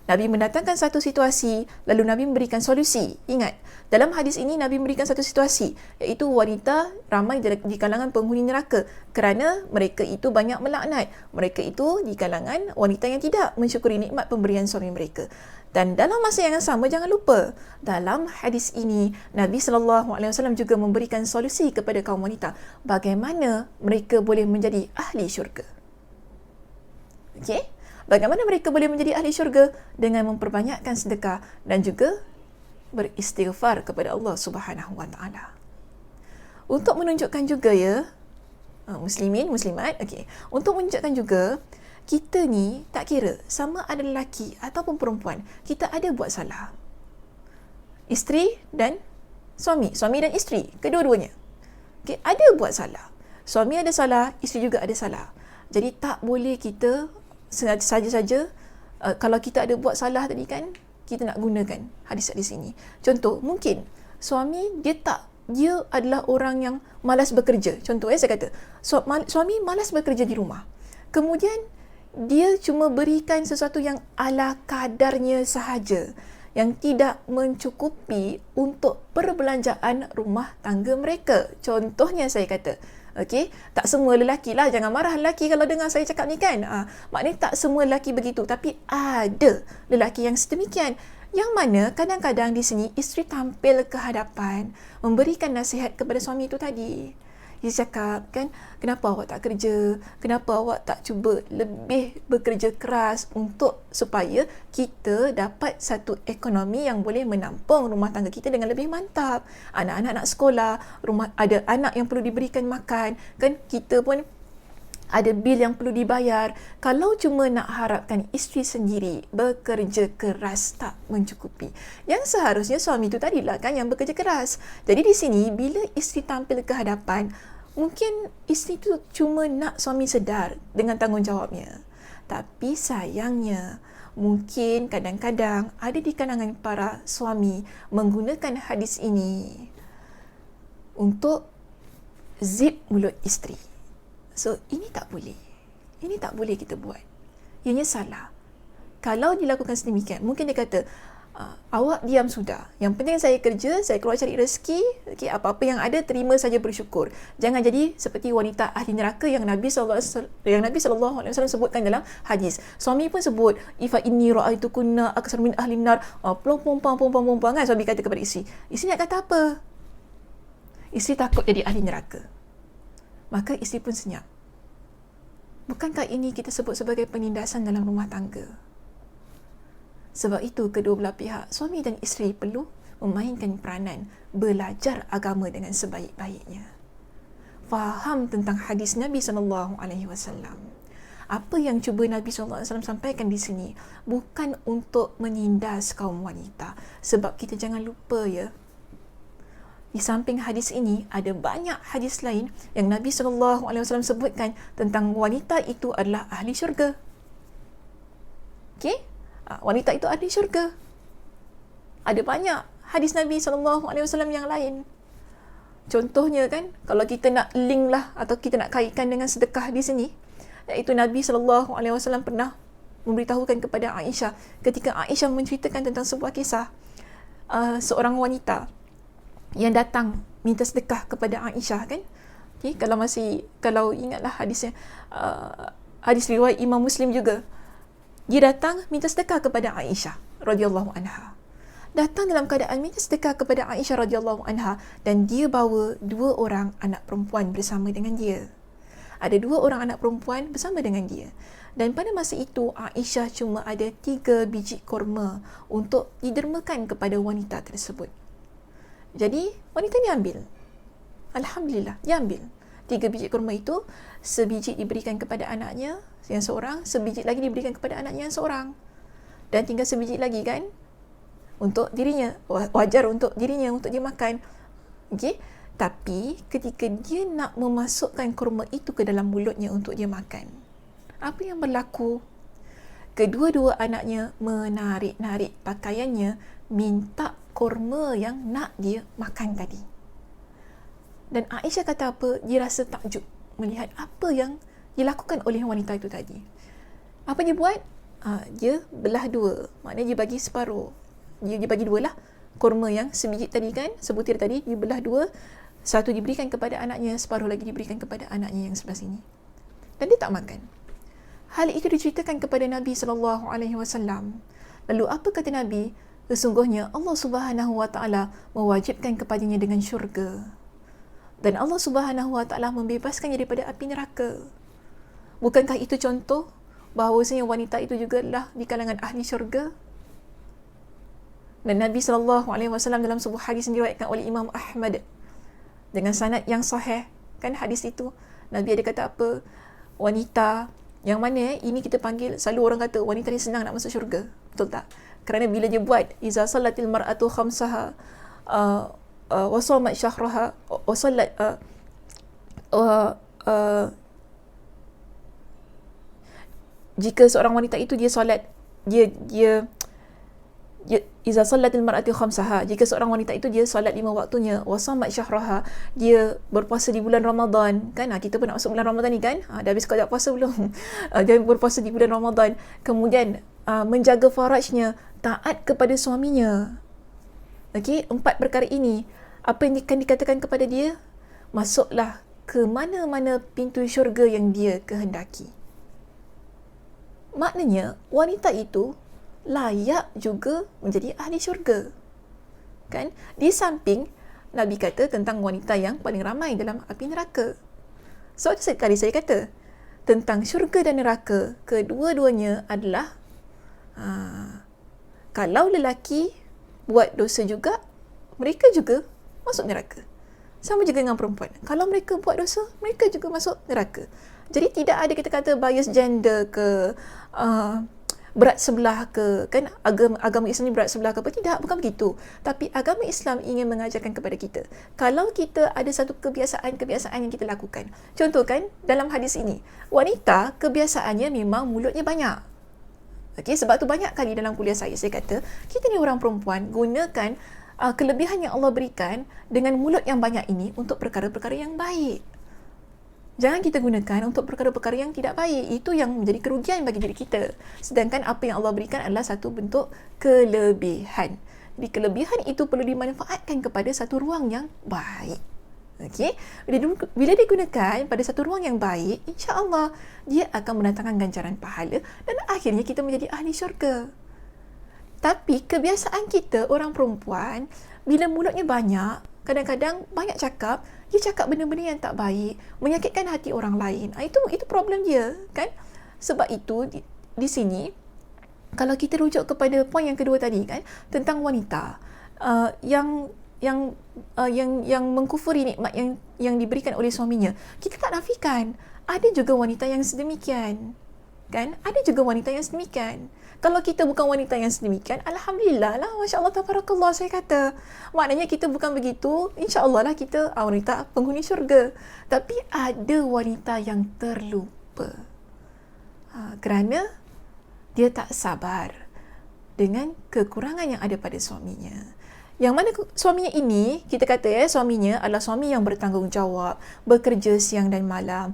Nabi mendatangkan satu situasi, lalu Nabi memberikan solusi. Ingat, dalam hadis ini Nabi memberikan satu situasi, iaitu wanita ramai di kalangan penghuni neraka kerana mereka itu banyak melaknat. Mereka itu di kalangan wanita yang tidak mensyukuri nikmat pemberian suami mereka. Dan dalam masa yang sama, jangan lupa, dalam hadis ini Nabi SAW juga memberikan solusi kepada kaum wanita bagaimana mereka boleh menjadi ahli syurga. Okey? Bagaimana mereka boleh menjadi ahli syurga? Dengan memperbanyakkan sedekah dan juga beristighfar kepada Allah Subhanahu Wa Taala. Untuk menunjukkan juga muslimin, muslimat, okey. Untuk menunjukkan juga kita ni tak kira sama ada lelaki ataupun perempuan, kita ada buat salah. Isteri dan suami dan isteri, kedua-duanya. Okey, ada buat salah. Suami ada salah, isteri juga ada salah. Jadi tak boleh kita saja-saja kalau kita ada buat salah tadi kan, kita nak gunakan hadis-hadis ini. Contoh, mungkin suami dia adalah orang yang malas bekerja. Contoh saya kata, suami malas bekerja di rumah. Kemudian dia cuma berikan sesuatu yang ala kadarnya sahaja, yang tidak mencukupi untuk perbelanjaan rumah tangga mereka. Contohnya saya kata, Okey, tak semua lelaki lah, jangan marah lelaki kalau dengar saya cakap ni kan. Maknanya tak semua lelaki begitu, tapi ada lelaki yang sedemikian. Yang mana kadang-kadang di sini isteri tampil ke hadapan memberikan nasihat kepada suami itu tadi. Dia cakap kan, kenapa awak tak kerja? Kenapa awak tak cuba lebih bekerja keras untuk supaya kita dapat satu ekonomi yang boleh menampung rumah tangga kita dengan lebih mantap. Anak-anak nak sekolah, ada anak yang perlu diberikan makan, kan kita pun ada bil yang perlu dibayar. Kalau cuma nak harapkan isteri sendiri bekerja keras tak mencukupi. Yang seharusnya suami itu tadilah kan yang bekerja keras. Jadi di sini bila isteri tampil ke hadapan, mungkin isteri itu cuma nak suami sedar dengan tanggungjawabnya. Tapi sayangnya, mungkin kadang-kadang ada di kalangan para suami menggunakan hadis ini untuk zip mulut isteri. So, ini tak boleh. Ini tak boleh kita buat. Ianya salah. Kalau dilakukan sedemikian, mungkin dia kata, awak diam sudah. Yang penting saya kerja, saya keluar cari rezeki, okay, apa-apa yang ada, terima saja bersyukur. Jangan jadi seperti wanita ahli neraka yang Nabi SAW sebutkan dalam hadis. Suami pun sebut, ifa inni ra'aitu kunna aksar min ahli nar. Perempuan kan, suami kata kepada isteri. Isteri nak kata apa? Isteri takut jadi ahli neraka. Maka isteri pun senyap. Bukankah ini kita sebut sebagai penindasan dalam rumah tangga? Sebab itu kedua belah pihak, suami dan isteri perlu memainkan peranan belajar agama dengan sebaik-baiknya. Faham tentang hadis Nabi SAW. Apa yang cuba Nabi SAW sampaikan di sini bukan untuk menindas kaum wanita. Sebab kita jangan lupa ya, di samping hadis ini, ada banyak hadis lain yang Nabi SAW sebutkan tentang wanita itu adalah ahli syurga. Okey? Wanita itu ahli syurga. Ada banyak hadis Nabi SAW yang lain. Contohnya kan, kalau kita nak link lah atau kita nak kaitkan dengan sedekah di sini, iaitu Nabi SAW pernah memberitahukan kepada Aisyah ketika Aisyah menceritakan tentang sebuah kisah seorang wanita yang datang minta sedekah kepada Aisyah kan. Okay, kalau ingatlah hadisnya, hadis riwayat Imam Muslim juga. Dia datang minta sedekah kepada Aisyah radhiyallahu anha. Datang dalam keadaan minta sedekah kepada Aisyah radhiyallahu anha dan dia bawa 2 orang anak perempuan bersama dengan dia. Ada 2 orang anak perempuan bersama dengan dia. Dan pada masa itu Aisyah cuma ada 3 biji kurma untuk didermakan kepada wanita tersebut. Jadi, wanita ni ambil. Alhamdulillah, dia ambil. 3 biji kurma itu, sebiji diberikan kepada anaknya yang seorang, sebiji lagi diberikan kepada anaknya yang seorang. Dan tinggal sebiji lagi kan, untuk dirinya. Wajar untuk dirinya, untuk dia makan. Okay? Tapi, ketika dia nak memasukkan kurma itu ke dalam mulutnya untuk dia makan, apa yang berlaku? Kedua-dua anaknya menarik-narik pakaiannya, minta kurma yang nak dia makan tadi. Dan Aisyah kata apa? Dia rasa takjub melihat apa yang dilakukan oleh wanita itu tadi. Apa dia buat? Dia belah 2. Maknanya dia bagi separuh. Dia bagi 2 lah. Kurma yang sebiji tadi kan, sebutir tadi, dia belah 2. Satu diberikan kepada anaknya, separuh lagi diberikan kepada anaknya yang sebelah sini. Dan dia tak makan. Hal itu diceritakan kepada Nabi SAW. Lalu apa kata Nabi? Sesungguhnya Allah Subhanahu Wa Taala mewajibkan kepadanya dengan syurga. Dan Allah Subhanahu Wa Taala membebaskannya daripada api neraka. Bukankah itu contoh bahawasanya wanita itu juga adalah di kalangan ahli syurga? Dan Nabi SAW dalam sebuah hadis yang diriwayatkan oleh Imam Ahmad dengan sanad yang sahih, kan hadis itu Nabi ada kata apa? Wanita yang mana ini kita panggil, selalu orang kata wanita ni senang nak masuk syurga. Betul tak? Kerana bila dia buat iza salatil mar'atu khamsaha wa shamat syahraha wa salat jika seorang wanita itu dia solat, dia iza salatil mar'atu khamsaha, jika seorang wanita itu dia solat 5 waktunya, wa shamat syahraha, dia berpuasa di bulan Ramadan kan, kita pun nak masuk bulan Ramadan ni kan, dah habis kau puasa belum? Dia berpuasa di bulan Ramadan, kemudian menjaga farajnya, taat kepada suaminya. Okey, 4 perkara ini apa yang akan dikatakan kepada dia? Masuklah ke mana-mana pintu syurga yang dia kehendaki. Maknanya wanita itu layak juga menjadi ahli syurga. Kan? Di samping Nabi kata tentang wanita yang paling ramai dalam api neraka. So tadi saya kata tentang syurga dan neraka, kedua-duanya adalah kalau lelaki buat dosa juga, mereka juga masuk neraka. Sama juga dengan perempuan. Kalau mereka buat dosa, mereka juga masuk neraka. Jadi tidak ada kita kata bias gender ke berat sebelah ke, kan agama Islam ni berat sebelah ke apa. Tidak, bukan begitu. Tapi agama Islam ingin mengajarkan kepada kita, kalau kita ada satu kebiasaan yang kita lakukan. Contoh kan, dalam hadis ini, wanita kebiasaannya memang mulutnya banyak. Okay, sebab tu banyak kali dalam kuliah saya kata, kita ni orang perempuan gunakan kelebihan yang Allah berikan dengan mulut yang banyak ini untuk perkara-perkara yang baik. Jangan kita gunakan untuk perkara-perkara yang tidak baik. Itu yang menjadi kerugian bagi diri kita. Sedangkan apa yang Allah berikan adalah satu bentuk kelebihan. Jadi kelebihan itu perlu dimanfaatkan kepada satu ruang yang baik. Okey, bila digunakan pada satu ruang yang baik, insya-Allah dia akan mendatangkan ganjaran pahala dan akhirnya kita menjadi ahli syurga. Tapi kebiasaan kita orang perempuan, bila mulutnya banyak, kadang-kadang banyak cakap, dia cakap benda-benda yang tak baik, menyakitkan hati orang lain. Itu problem dia, kan? Sebab itu di sini kalau kita rujuk kepada poin yang kedua tadi, kan, tentang wanita yang mengkufuri nikmat yang diberikan oleh suaminya, kita tak nafikan ada juga wanita yang sedemikian, kan? Ada juga wanita yang sedemikian. Kalau kita bukan wanita yang sedemikian, alhamdulillah lah, masya-Allah tabarakallah, saya kata. Maknanya kita bukan begitu, insya-Allah lah kita wanita penghuni syurga. Tapi ada wanita yang terlupa. Kerana dia tak sabar dengan kekurangan yang ada pada suaminya. Yang mana suaminya ini, kita kata suaminya adalah suami yang bertanggungjawab, bekerja siang dan malam,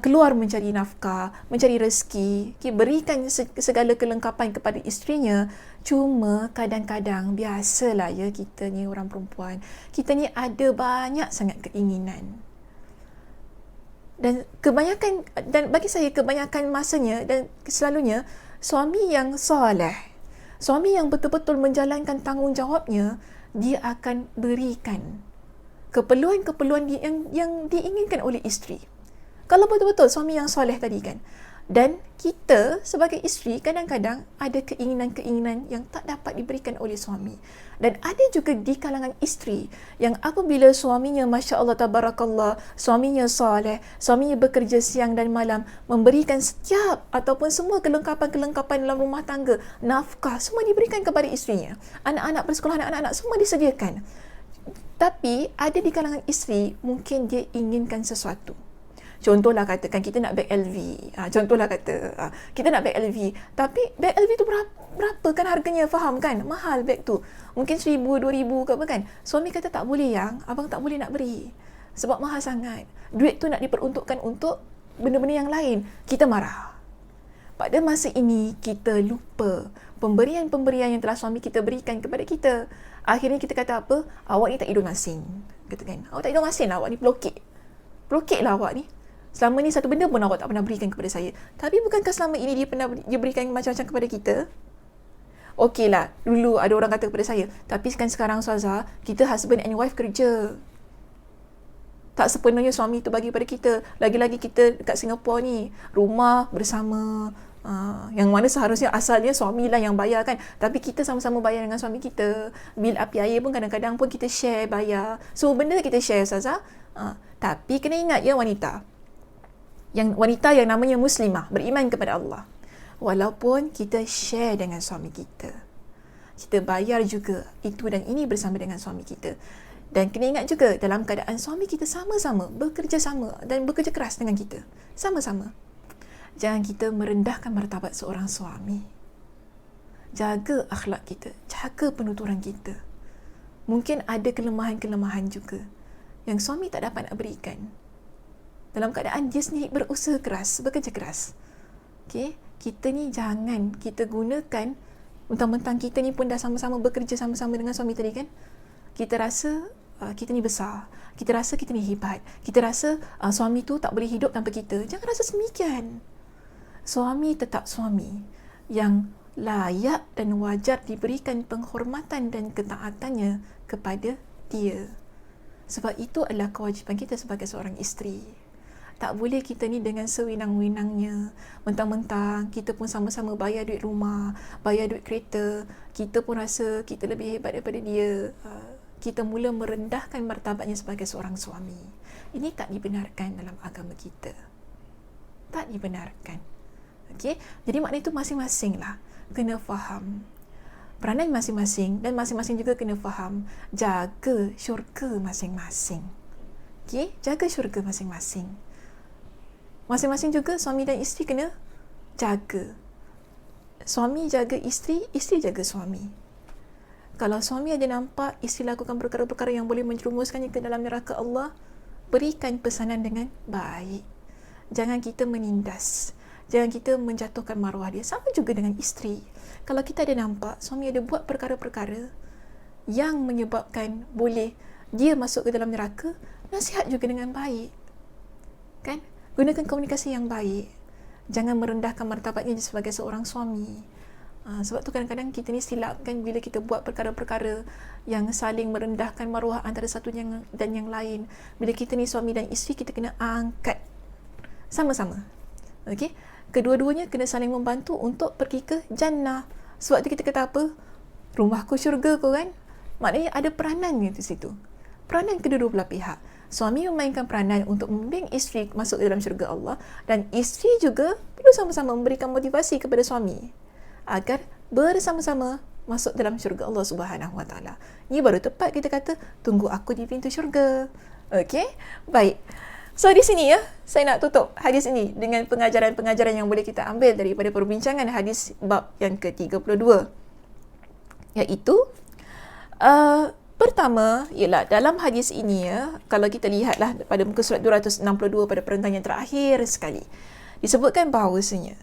keluar mencari nafkah, mencari rezeki, berikan segala kelengkapan kepada isterinya. Cuma kadang-kadang, biasalah ya kita ni orang perempuan, kita ni ada banyak sangat keinginan. Dan bagi saya kebanyakan masanya dan selalunya, suami yang soleh, suami yang betul-betul menjalankan tanggungjawabnya, dia akan berikan keperluan-keperluan yang diinginkan oleh isteri. Kalau betul-betul suami yang soleh tadi, kan. Dan kita sebagai isteri kadang-kadang ada keinginan-keinginan yang tak dapat diberikan oleh suami. Dan ada juga di kalangan isteri yang apabila suaminya masya-Allah tabarakallah, suaminya soleh, suaminya bekerja siang dan malam, memberikan setiap ataupun semua kelengkapan-kelengkapan dalam rumah tangga, nafkah semua diberikan kepada isterinya. Anak-anak persekolahan, anak-anak semua disediakan. Tapi ada di kalangan isteri mungkin dia inginkan sesuatu. Contohlah katakan kita nak beg LV. Kita nak beg LV. Tapi beg LV tu berapa kan harganya, faham kan? Mahal beg tu. Mungkin 1,000, 2,000 ke apa kan. Suami kata tak boleh yang, abang tak boleh nak beri. Sebab mahal sangat. Duit tu nak diperuntukkan untuk benda-benda yang lain. Kita marah. Pada masa ini kita lupa pemberian-pemberian yang telah suami kita berikan kepada kita. Akhirnya kita kata apa? Awak ni tak hidung masin. Kata kan? Awak tak hidung masin lah, awak ni pelokek. Pelokek lah awak ni. Selama ni satu benda pun awak tak pernah berikan kepada saya. Tapi bukankah selama ini dia berikan macam-macam kepada kita? Okeylah, dulu ada orang kata kepada saya, tapi sekarang Ustazah, kita husband and wife kerja. Tak sepenuhnya suami tu bagi pada kita. Lagi-lagi kita dekat Singapura ni, rumah bersama, yang mana seharusnya asalnya suami lah yang bayar, kan. Tapi kita sama-sama bayar dengan suami kita. Bil api air pun kadang-kadang pun kita share bayar. So benda kita share, Ustazah. Tapi kena ingat ya wanita yang namanya muslimah, beriman kepada Allah. Walaupun kita share dengan suami kita, kita bayar juga itu dan ini bersama dengan suami kita. Dan kena ingat juga dalam keadaan suami kita sama-sama bekerja sama dan bekerja keras dengan kita, sama-sama. Jangan kita merendahkan martabat seorang suami. Jaga akhlak kita, jaga penuturan kita. Mungkin ada kelemahan-kelemahan juga yang suami tak dapat nak berikan. Dalam keadaan dia sendiri berusaha keras, bekerja keras. Okay? Kita ni jangan kita gunakan, mentang-mentang kita ni pun dah sama-sama bekerja sama-sama dengan suami tadi, kan. Kita rasa kita ni besar, kita rasa kita ni hebat, kita rasa suami tu tak boleh hidup tanpa kita. Jangan rasa semikian. Suami tetap suami yang layak dan wajar diberikan penghormatan dan ketaatannya kepada dia. Sebab itu adalah kewajipan kita sebagai seorang isteri. Tak boleh kita ni dengan sewenang-wenangnya, mentang-mentang kita pun sama-sama bayar duit rumah, bayar duit kereta, kita pun rasa kita lebih hebat daripada dia. Kita mula merendahkan martabatnya sebagai seorang suami. Ini tak dibenarkan dalam agama kita. Tak dibenarkan. Okey? Jadi maknanya itu masing-masing lah kena faham peranan masing-masing, dan masing-masing juga kena faham jaga syurga masing-masing. Okey? Jaga syurga masing-masing. Masing-masing juga suami dan isteri kena jaga. Suami jaga isteri, isteri jaga suami. Kalau suami ada nampak isteri lakukan perkara-perkara yang boleh menjerumuskannya ke dalam neraka Allah, berikan pesanan dengan baik. Jangan kita menindas. Jangan kita menjatuhkan maruah dia. Sama juga dengan isteri. Kalau kita ada nampak suami ada buat perkara-perkara yang menyebabkan boleh dia masuk ke dalam neraka, nasihat juga dengan baik. Kan? Gunakan komunikasi yang baik. Jangan merendahkan martabatnya sebagai seorang suami. Sebab tu kadang-kadang kita ni silap kan, bila kita buat perkara-perkara yang saling merendahkan maruah antara satu dan yang lain. Bila kita ni suami dan isteri, kita kena angkat sama-sama. Okey? Kedua-duanya kena saling membantu untuk pergi ke jannah. Sebab tu kita kata apa? Rumahku syurga kau kan? Maknanya ada peranannya di situ. Peranan kedua-dua belah pihak. Suami memainkan peranan untuk membimbing isteri masuk ke dalam syurga Allah, dan isteri juga perlu sama-sama memberikan motivasi kepada suami agar bersama-sama masuk dalam syurga Allah Subhanahu Wa Taala. Ini baru tepat kita kata tunggu aku di pintu syurga. Okey? Baik. So di sini ya, saya nak tutup hadis ini dengan pengajaran-pengajaran yang boleh kita ambil daripada perbincangan hadis bab yang ke-32. Iaitu pertama, ialah dalam hadis ini ya, kalau kita lihatlah pada muka surat 262 pada perintah yang terakhir sekali, disebutkan bahawasanya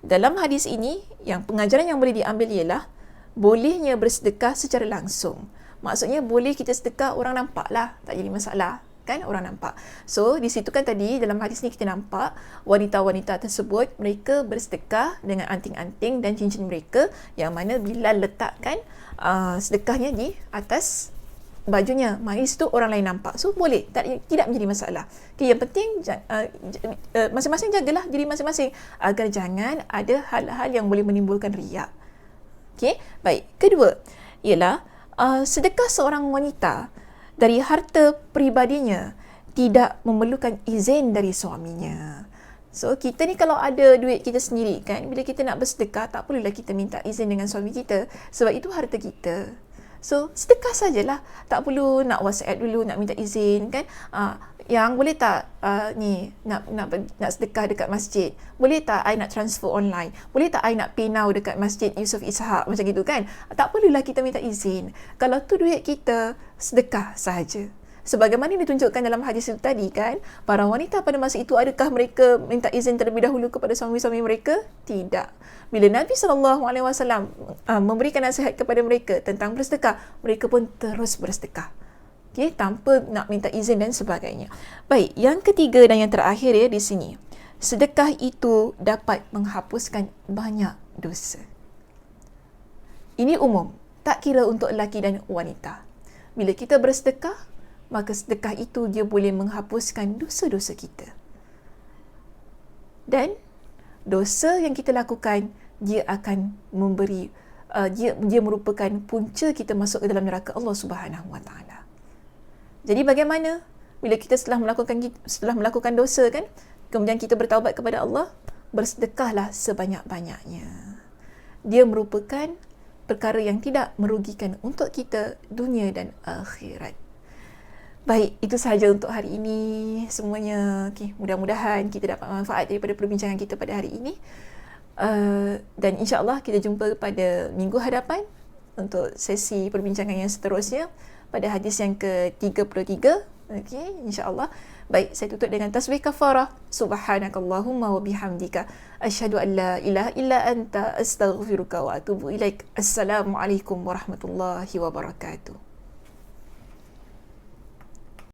dalam hadis ini, yang pengajaran yang boleh diambil ialah bolehnya bersedekah secara langsung. Maksudnya boleh kita sedekah orang nampak lah, tak jadi masalah. Kan, orang nampak. So di situ kan tadi dalam hadis ni kita nampak wanita-wanita tersebut mereka bersedekah dengan anting-anting dan cincin mereka, yang mana Bilal letakkan sedekahnya di atas bajunya. Mari situ orang lain nampak. So boleh, tidak menjadi masalah. Okay, yang penting masing-masing jagalah diri masing-masing agar jangan ada hal-hal yang boleh menimbulkan riak. Okey, baik. Kedua ialah sedekah seorang wanita dari harta peribadinya tidak memerlukan izin dari suaminya. So kita ni kalau ada duit kita sendiri kan, bila kita nak bersedekah tak perlulah kita minta izin dengan suami kita, sebab itu harta kita. So sedekah sajalah, tak perlu nak WhatsApp dulu, nak minta izin kan. Yang boleh tak nak sedekah dekat masjid, boleh tak I nak transfer online, boleh tak I nak pay now dekat Masjid Yusof Ishak, macam gitu kan. Tak perlulah kita minta izin. Kalau tu duit kita, sedekah sahaja. Sebagaimana ditunjukkan dalam hadis itu tadi kan, para wanita pada masa itu, adakah mereka minta izin terlebih dahulu kepada suami-suami mereka? Tidak. Bila Nabi SAW memberikan nasihat kepada mereka tentang bersedekah, mereka pun terus bersedekah. Okay, tanpa nak minta izin dan sebagainya. Baik, yang ketiga dan yang terakhir ya di sini. Sedekah itu dapat menghapuskan banyak dosa. Ini umum, tak kira untuk lelaki dan wanita. Bila kita bersedekah, maka sedekah itu dia boleh menghapuskan dosa-dosa kita. Dan dosa yang kita lakukan, dia akan memberi dia merupakan punca kita masuk ke dalam neraka Allah Subhanahu Wa Taala. Jadi bagaimana bila kita setelah melakukan dosa kan, kemudian kita bertaubat kepada Allah, bersedekahlah sebanyak-banyaknya. Dia merupakan perkara yang tidak merugikan untuk kita dunia dan akhirat. Baik, itu sahaja untuk hari ini semuanya. Okay, mudah-mudahan kita dapat manfaat daripada perbincangan kita pada hari ini. Dan insya-Allah kita jumpa pada minggu hadapan untuk sesi perbincangan yang seterusnya pada hadis yang ke-33. Okey, insya-Allah. Baik, saya tutup dengan tasbih kafarah. Subhanakallahumma wa bihamdika asyhadu an la ilaha illa anta astaghfiruka wa atubu ilaik. Assalamualaikum warahmatullahi wabarakatuh.